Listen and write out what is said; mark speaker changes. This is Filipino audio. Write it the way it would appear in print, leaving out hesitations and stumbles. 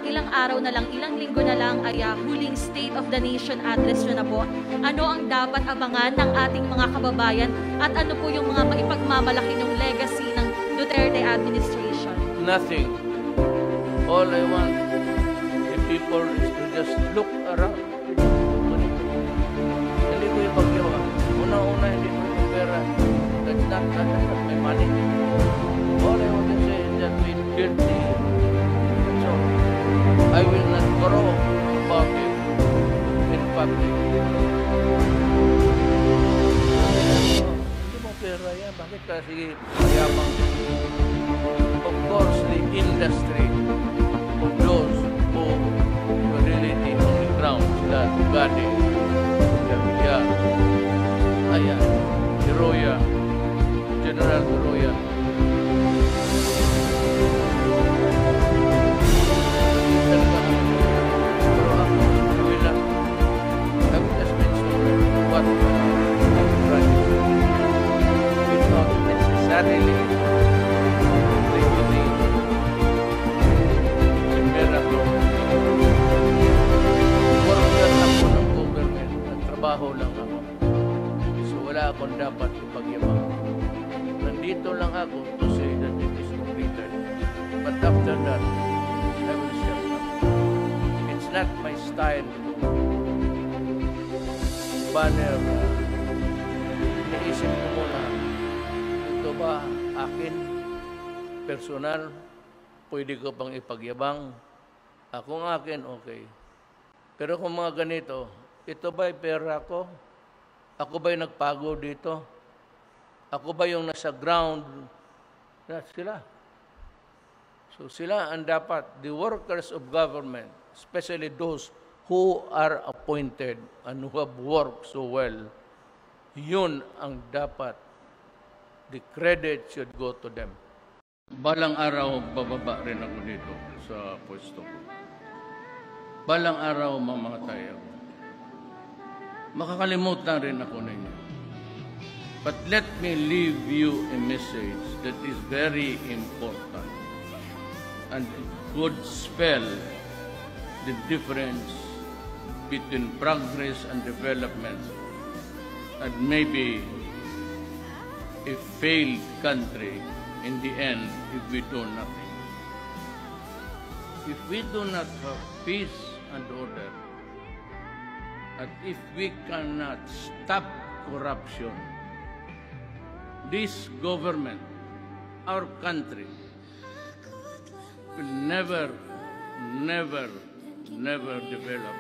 Speaker 1: ilang araw na lang, ilang linggo na lang ay huling State of the Nation address nyo na po. Ano ang dapat abangan ng ating mga kababayan at ano po yung mga maipagmamalaki ng legacy ng Duterte administration?
Speaker 2: Nothing. All I want the people is to just look around. Hindi ko ipagyawa. Una-una, hindi ko yung pera. That's not my money. All I want to say is that we dirty. So, I will not borrow about it in public. Hindi mo pera yan. Bakit kasi mayabang? Of course, the industry of those who are really on the ground, that Gadi, Villar, Ayan, Hiroya, General Hiroya. Talaga, pero ako, wala. I will just mention what right without necessarily trabaho lang ako. So wala akong dapat ipagyabang. Nandito lang ako to say that it is completed. But after that, I will shut up. It's not my style. Banner, naisip ko muna, ito ba akin, personal, pwede ko pang ipagyabang? Ako ng akin, okay. Pero kung mga ganito, ito ba'y pera ko? Ako ba'y nagpago dito? Ako ba yung nasa ground? Sila. So sila ang dapat, the workers of government, especially those who are appointed and who have worked so well, yun ang dapat. The credit should go to them. Balang araw, bababa rin ako dito sa pwesto ko. Balang araw, mamamatay ako. Makakalimutan rin ako ninyo. But let me leave you a message that is very important and could spell the difference between progress and development and maybe a failed country in the end if we do nothing. If we do not have peace and order, and if we cannot stop corruption, this government, our country, will never develop